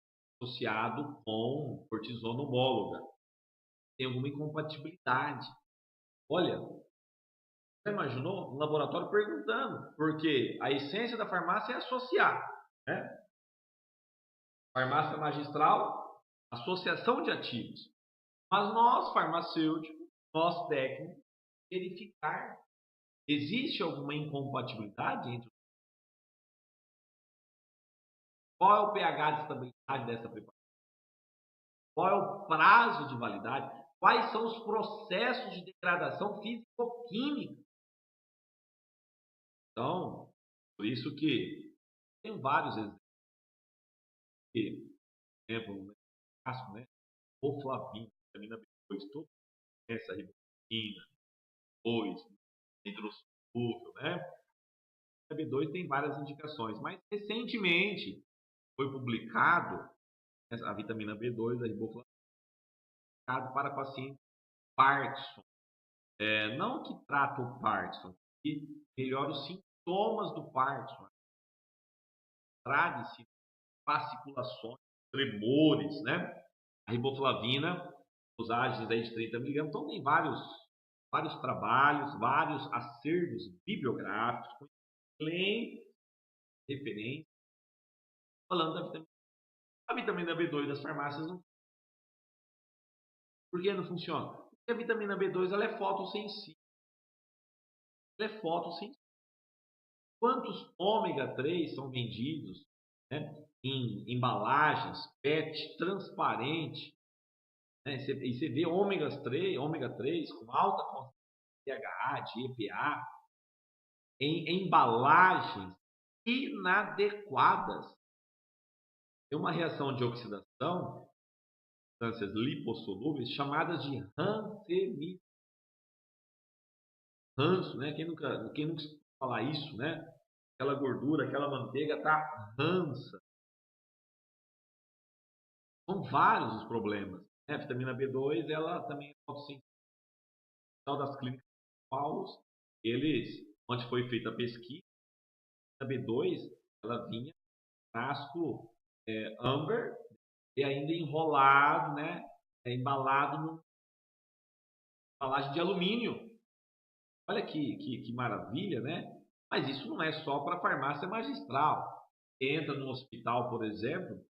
associado com cortisona homóloga. Tem alguma incompatibilidade. Olha, você imaginou um laboratório perguntando? Porque a essência da farmácia é associar, né? Farmácia magistral, associação de ativos. Mas nós, farmacêuticos, nós técnicos, verificar existe alguma incompatibilidade entre qual é o pH de estabilidade dessa preparação, qual é o prazo de validade, quais são os processos de degradação físico-química. Então, por isso que tem vários exemplos. Por exemplo, no caso, né? Oflavina, vitamina B2, toda essa ribotril, 2, hidrossolúvel, né? A B2 tem várias indicações, mas recentemente foi publicado a vitamina B2, a riboflavina, para pacientes Parkinson. Não que trata o Parkinson, que melhora os sintomas do Parkinson. Trate-se fasciculações, tremores, né? A riboflavina, dosagens aí de 30 miligramas. Então tem vários trabalhos, vários acervos bibliográficos, com excelentes referências, falando da vitamina. A vitamina B2 das farmácias não. Por que não funciona? Porque a vitamina B2 ela é fotossensível. Ela é fotossensível. Quantos ômega 3 são vendidos, né, em embalagens PET transparente, né? E você vê ômega 3 com alta concentração de DHA, de EPA, em embalagens inadequadas. Tem uma reação de oxidação, substâncias lipossolúveis, chamadas de rancemia. Ranço, né? Quem nunca falar isso, né? Aquela gordura, aquela manteiga tá rança. São vários os problemas. A vitamina B2, ela também é fotossensível. Das clínicas de São Paulo, onde foi feita a pesquisa, a B2, ela vinha em frasco amber e ainda enrolado, né? Embalado numa embalagem de alumínio. Olha que maravilha, né? Mas isso não é só para farmácia magistral. Entra no hospital, por exemplo,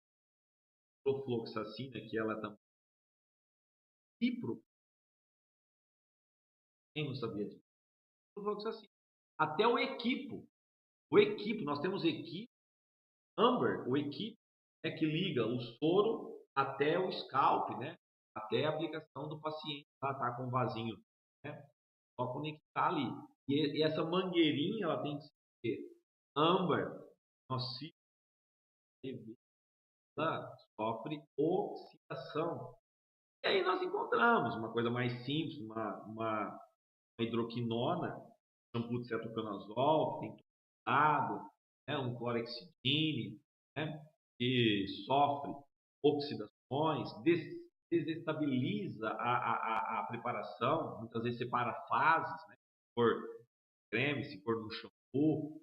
profloxacina, que ela também cipro, quem não sabia disso? Profloxacina. Até o equipo, nós temos equipe Amber, o equipe que liga o soro até o scalp, né? Até a aplicação do paciente, tá com um vasinho, né? Só conectar ali. E essa mangueirinha, ela tem que ser Amber, nociva, ela sofre oxidação. E aí nós encontramos uma coisa mais simples, uma hidroquinona, shampoo de cetoconazol, que tem dado, né, um clorexidine, né, que sofre oxidações, desestabiliza a preparação, muitas vezes separa fases, né, se for creme, se for no shampoo.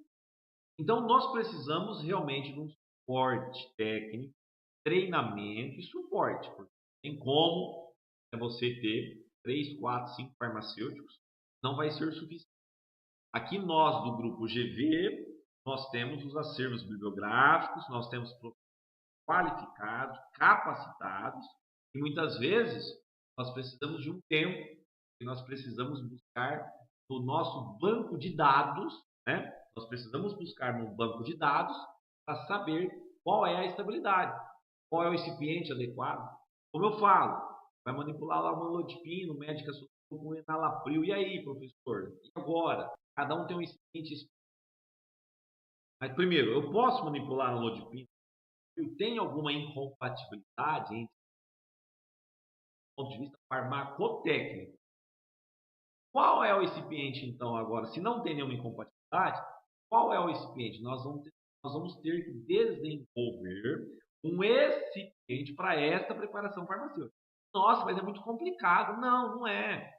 Então, nós precisamos realmente de um suporte técnico, treinamento e suporte, porque tem como você ter 3, 4, 5 farmacêuticos, não vai ser suficiente. Aqui nós, do grupo GV, nós temos os acervos bibliográficos, nós temos qualificados, capacitados, e muitas vezes nós precisamos de um tempo, e nós precisamos buscar no nosso banco de dados, né? Nós precisamos buscar no banco de dados para saber qual é a estabilidade, qual é o recipiente adequado. Como eu falo, vai manipular lá uma lodipino, médica com enalapril. E aí, professor? E agora? Cada um tem um recipiente. Mas primeiro, eu posso manipular a lodipino? Tem alguma incompatibilidade entre do ponto de vista farmacotécnico? Qual é o recipiente, então, agora? Se não tem nenhuma incompatibilidade, qual é o recipiente? Nós vamos ter que desenvolver um recipiente para esta preparação farmacêutica. Nossa, mas é muito complicado. Não, não é.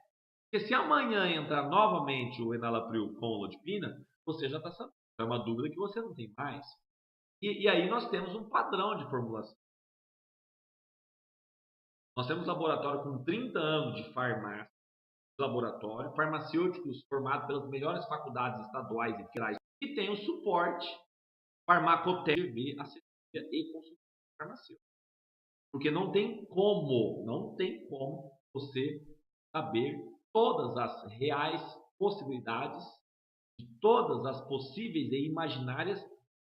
Porque se amanhã entrar novamente o enalapril com lodipina, você já está sabendo. É uma dúvida que você não tem mais. E aí nós temos um padrão de formulação. Nós temos laboratório com 30 anos de farmácia, laboratório, farmacêuticos formados pelas melhores faculdades estaduais e federais, que tem o suporte farmacotécnico, assessoria e consultoria farmacêutica. Porque não tem como você saber todas as reais possibilidades de todas as possíveis e imaginárias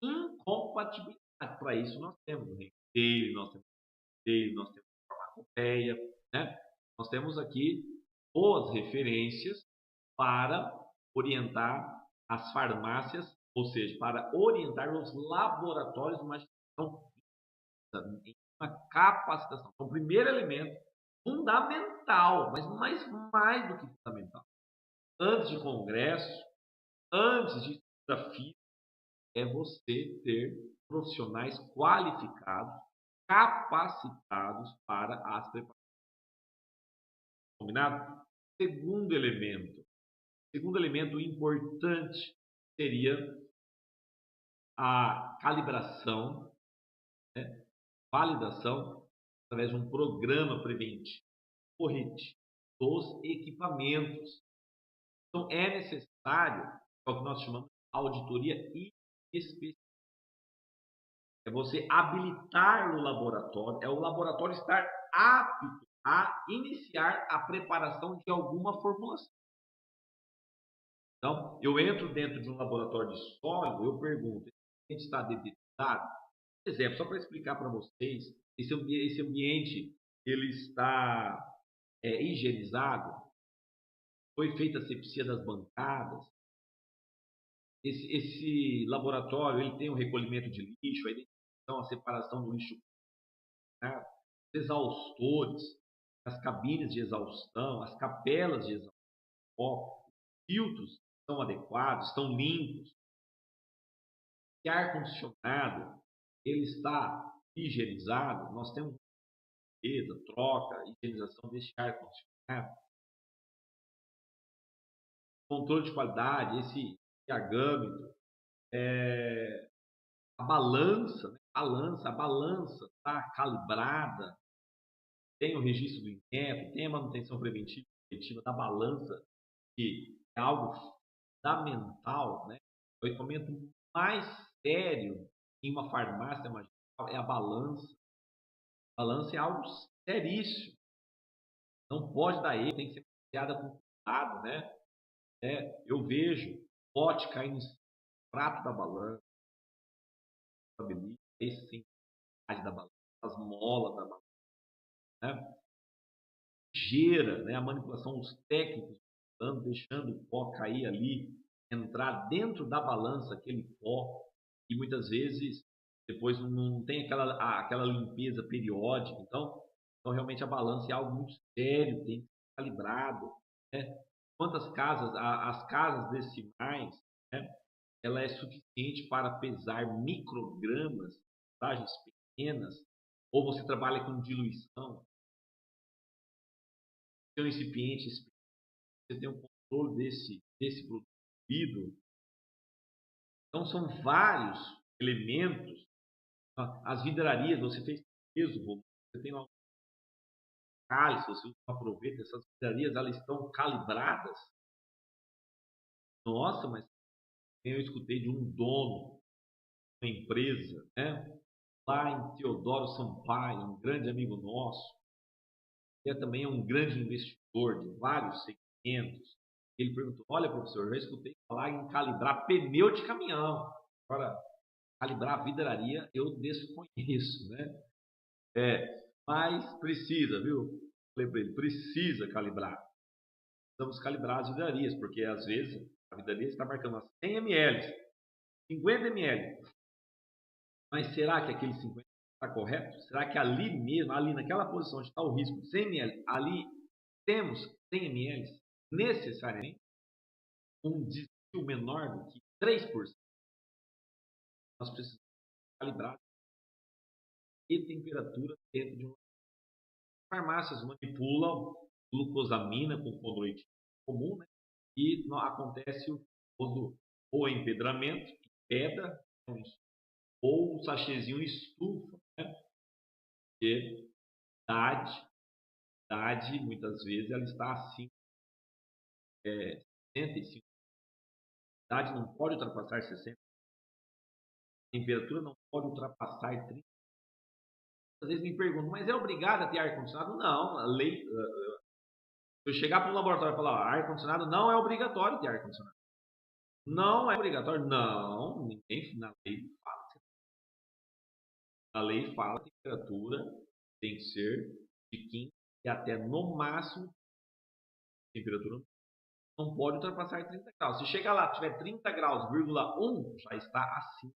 incompatibilidades. Para isso nós temos o receio, nós temos a farmacopeia, né? Nós temos aqui boas referências para orientar as farmácias, ou seja, para orientar os laboratórios de magistração em uma capacitação. Então, o primeiro elemento fundamental, mas mais do que fundamental, antes de congresso, antes de desafio, é você ter profissionais qualificados, capacitados para as preparações. Combinado? Segundo elemento importante seria a calibração, né? Validação através de um programa preventivo corretivo dos equipamentos. Então é necessário, é o que nós chamamos de auditoria específica. É você habilitar o laboratório, é o laboratório estar apto a iniciar a preparação de alguma formulação. Então, eu entro dentro de um laboratório de sólido, eu pergunto, a gente está detectado? Por exemplo, só para explicar para vocês, esse ambiente ele está higienizado, foi feita a asepsia das bancadas, esse laboratório ele tem o recolhimento de lixo, a identificação, a separação do lixo, né? Exaustores, as cabines de exaustão, as capelas de exaustão, filtros estão adequados, estão limpos. O ar-condicionado ele está higienizado, nós temos limpeza, troca, higienização deste ar-condicionado. Controle de qualidade, esse diagâmetro, a balança, né? A balança está calibrada, tem o registro do inquérito, tem a manutenção preventiva da balança, que é algo fundamental, né? O equipamento mais sério em uma farmácia magistral é a balança. A balança é algo seríssimo. Não pode dar erro, tem que ser criada com cuidado, né? Eu vejo pote caindo no prato da balança, esse sim, da balança, as molas da balança, né? Gera, né? A manipulação, os técnicos deixando o pó cair ali, entrar dentro da balança aquele pó, e muitas vezes depois não tem aquela limpeza periódica. Então, realmente a balança é algo muito sério, tem que ser calibrado, né? Quantas casas, as casas decimais, né? Ela é suficiente para pesar microgramas, dosagens pequenas, ou você trabalha com diluição, seu recipiente, você tem um controle desse produto diluído. Então, são vários elementos. As vidrarias, você fez peso, você tem lá um cálice, você aproveita essas vidrarias, elas estão calibradas. Nossa, mas eu escutei de um dono de uma empresa, né? Lá em Teodoro Sampaio, um grande amigo nosso, que também é um grande investidor de vários segmentos. Ele perguntou: olha, professor, eu já escutei falar em calibrar pneu de caminhão. Agora, calibrar a vidraria eu desconheço, né? Mas precisa, viu? Falei para ele: precisa calibrar. Precisamos calibrar as vidrarias, porque às vezes a vidraria está marcando 100 ml, 50 ml. Mas será que aquele 50 está correto? Será que ali mesmo, ali naquela posição onde está o risco de 100 ml, ali temos 100 ml necessariamente um desvio menor do que 3%? Nós precisamos calibrar e temperatura dentro de uma. Farmácias manipulam glucosamina com condroitina comum, né? E acontece o famoso ou empedramento, que pedra, ou o sachêzinho estufa, né? Porque idade, muitas vezes, ela está acima de 65. A idade não pode ultrapassar 60. A temperatura não pode ultrapassar 30. Às vezes me perguntam, mas é obrigado a ter ar-condicionado? Não, a lei. Se eu chegar para um laboratório e falar, ar-condicionado não é obrigatório ter ar-condicionado. Não é obrigatório? Não, ninguém na lei fala. A lei fala que a temperatura tem que ser de 15 e até no máximo, a temperatura não pode ultrapassar 30 graus. Se chegar lá, tiver 30 graus, 1, já está acima.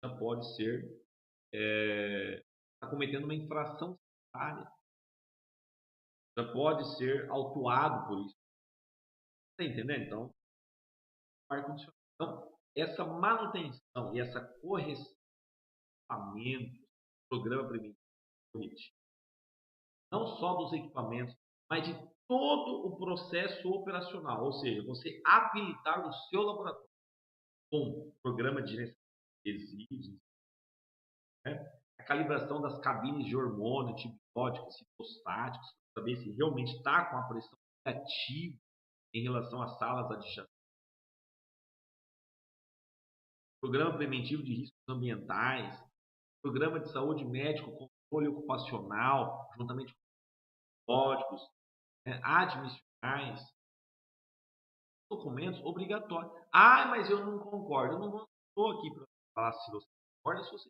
Já pode ser está cometendo uma infração sanitária. Já pode ser autuado por isso. Está entendendo? Então, ar-condicionado. Então, essa manutenção e essa correção, programa preventivo, não só dos equipamentos, mas de todo o processo operacional, ou seja, você habilitar o seu laboratório com programa de gerenciamento de resíduos, né? A calibração das cabines de hormônio, antibióticos, citostáticos, para saber se realmente está com a pressão negativa em relação às salas adjacentes. Programa preventivo de riscos ambientais, programa de saúde médico, controle ocupacional, juntamente com códigos, né, admissionais, documentos obrigatórios. Ah, mas eu não concordo. Eu não estou aqui para falar se você concorda, se você.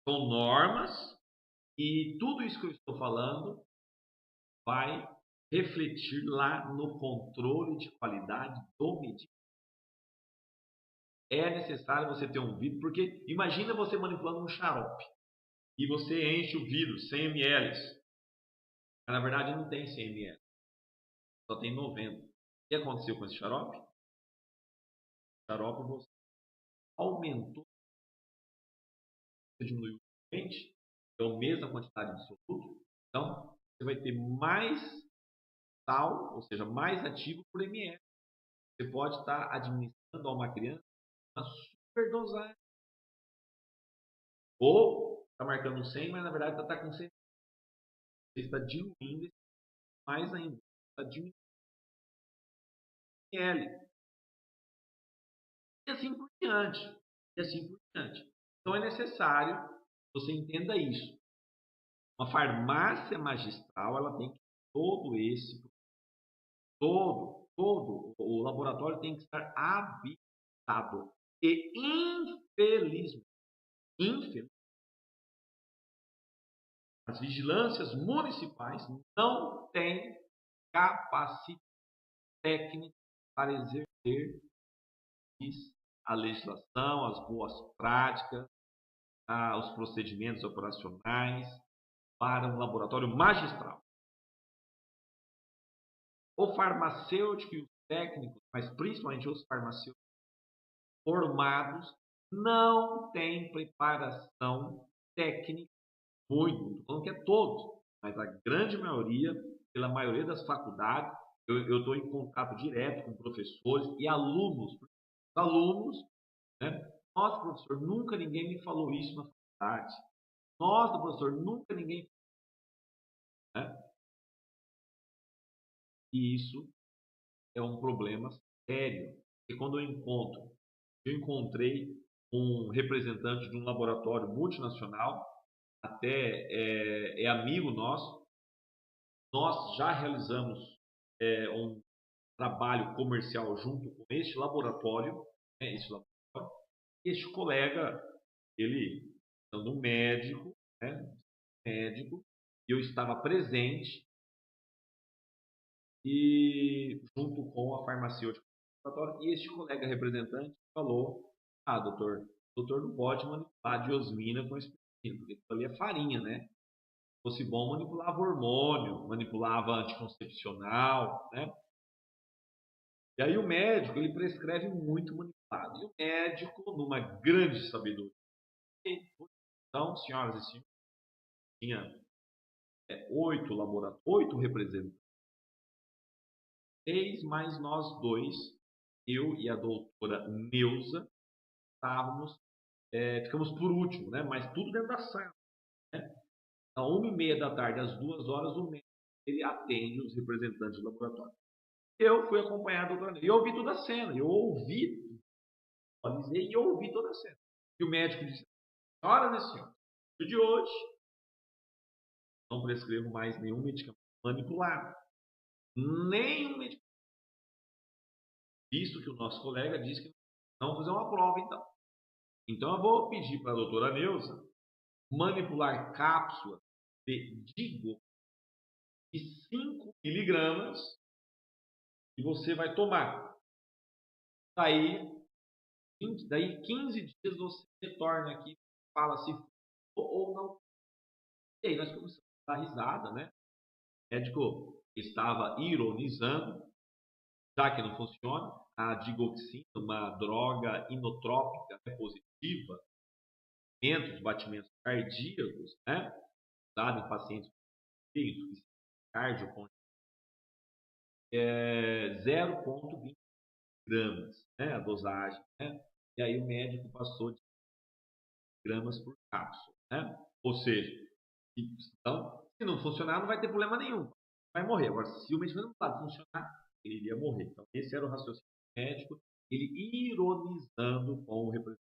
São normas e tudo isso que eu estou falando vai refletir lá no controle de qualidade do medicamento. É necessário você ter um vidro, porque imagina você manipulando um xarope e você enche o vidro 100 ml. Mas, na verdade não tem 100 ml, só tem 90. O que aconteceu com esse xarope? O xarope você aumentou, diminuiu o nutriente, é a mesma quantidade de produto, então você vai ter mais sal, ou seja, mais ativo por ml. Você pode estar administrando a uma criança uma superdosagem. Ou está marcando 100, mas na verdade está com 100. Você está diluindo mais ainda. Está diminuindo ml. E assim por diante. E assim por diante. Então é necessário que você entenda isso. Uma farmácia magistral, ela tem que ter todo o laboratório tem que estar habilitado. E infelizmente, as vigilâncias municipais não têm capacidade técnica para exercer a legislação, as boas práticas, os procedimentos operacionais para um laboratório magistral. O farmacêutico e os técnicos, mas principalmente os farmacêuticos formados, não têm preparação técnica, muito, falando que é todos, mas a grande maioria, pela maioria das faculdades, eu estou em contato direto com professores e alunos. Alunos, né? Nossa, professor, nunca ninguém me falou isso na faculdade. Nossa, professor, nunca ninguém. Né? E isso é um problema sério. E quando eu encontrei um representante de um laboratório multinacional, até é amigo nosso, nós já realizamos um trabalho comercial junto com este laboratório, né, este colega, ele sendo um médico, né, médico, e eu estava presente e junto com a farmacêutica e este colega representante falou: ah, doutor não pode manipular diosmina com espirulina, porque isso ali é farinha, né? Se fosse bom, manipulava hormônio, manipulava anticoncepcional, né? E aí o médico, ele prescreve muito manipulado. E o médico, numa grande sabedoria, então, senhoras e senhores, tinha 8 representantes, 6 mais nós dois, eu e a doutora Neuza, ficamos por último, né? Mas tudo dentro da sala. Né? Às 1h30 da tarde, às 2 horas, o médico ele atende os representantes do laboratório. Eu fui acompanhar a doutora Neuza. E eu ouvi toda a cena. Eu ouvi, analisei e ouvi toda a cena. E o médico disse: senhoras e senhores, no dia de hoje, não prescrevo mais nenhum medicamento manipulado. Nenhum medicamento. Visto que o nosso colega disse que não vamos fazer uma prova, então. Então eu vou pedir para a doutora Neuza manipular cápsula de Digo de 5 miligramas e você vai tomar. Daí 15 dias você retorna aqui e fala se ou não. E aí nós começamos a dar risada, né? O médico estava ironizando, já que não funciona. A digoxina, uma droga inotrópica, né, positiva, dos batimentos cardíacos, né? Usada em pacientes com insuficiência cardíaca, 0,20 gramas, né? A dosagem, né? E aí o médico passou de gramas por cápsula, né? Ou seja, então, se não funcionar, não vai ter problema nenhum, vai morrer. Agora, se o medicamento não está funcionar, ele iria morrer. Então, esse era o raciocínio médico, ele ironizando com o representante.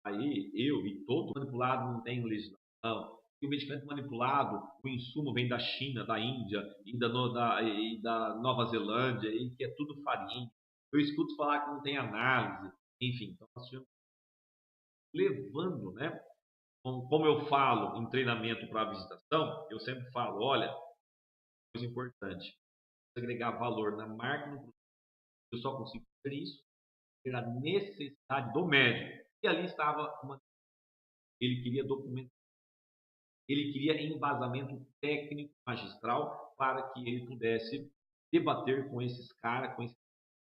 Aí, eu e todo manipulado não tem legislação. E o medicamento manipulado, o insumo vem da China, da Índia e da Nova Zelândia, e que é tudo farinha. Eu escuto falar que não tem análise. Enfim, então nós estamos levando, né? Como eu falo em treinamento para a visitação, eu sempre falo: olha, coisa importante, agregar valor na marca, no produto. Eu só consigo fazer isso pela necessidade do médico. E ali estava ele queria documento, ele queria embasamento técnico magistral para que ele pudesse debater com esses caras, com esse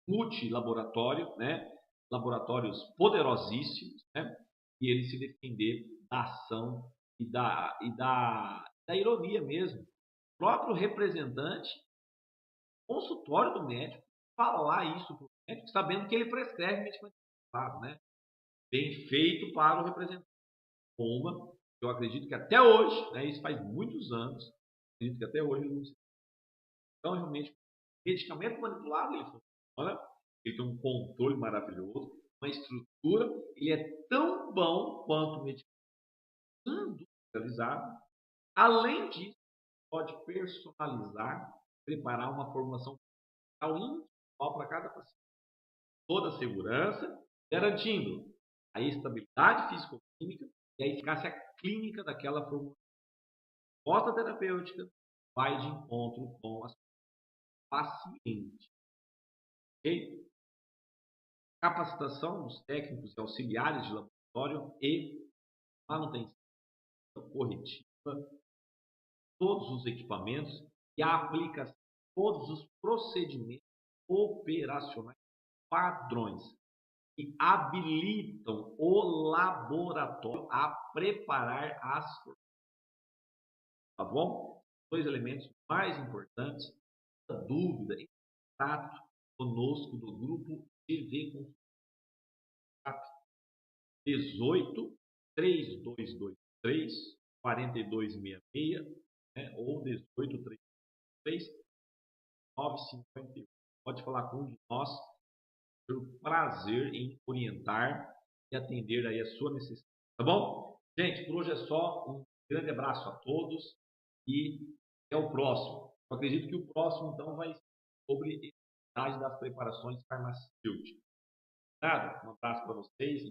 multilaboratório, né? Laboratórios poderosíssimos, né? E ele se defender da ação da ironia mesmo. O próprio representante, consultório do médico, falar isso para o médico, sabendo que ele prescreve medicamento, né? Bem feito para o representante. Uma, eu acredito que até hoje, né, isso faz muitos anos, acredito que até hoje ele não se... Então, realmente, medicamento manipulado, ele funciona, ele tem um controle maravilhoso, uma estrutura, ele é tão bom quanto o medicamento industrializado. Além disso, pode personalizar, preparar uma formulação individual para cada paciente. Toda a segurança, garantindo a estabilidade físico-química e a eficácia clínica daquela formulação. A rota terapêutica vai de encontro com a paciente. Ok? capacitação dos técnicos e auxiliares de laboratório e manutenção corretiva de todos os equipamentos e a aplicação de todos os procedimentos operacionais padrões que habilitam o laboratório a preparar as formações. Tá bom? Dois elementos mais importantes. Dúvida, em contato conosco do grupo TV com 18 3223 4266, né? Ou 18 33 951. Pode falar com um de nós. Ter o prazer em orientar e atender aí a sua necessidade. Tá bom? Gente, por hoje é só. Um grande abraço a todos e até o próximo. Eu acredito que o próximo, então, vai ser sobre a das preparações farmacêuticas. Nada? Um abraço para vocês.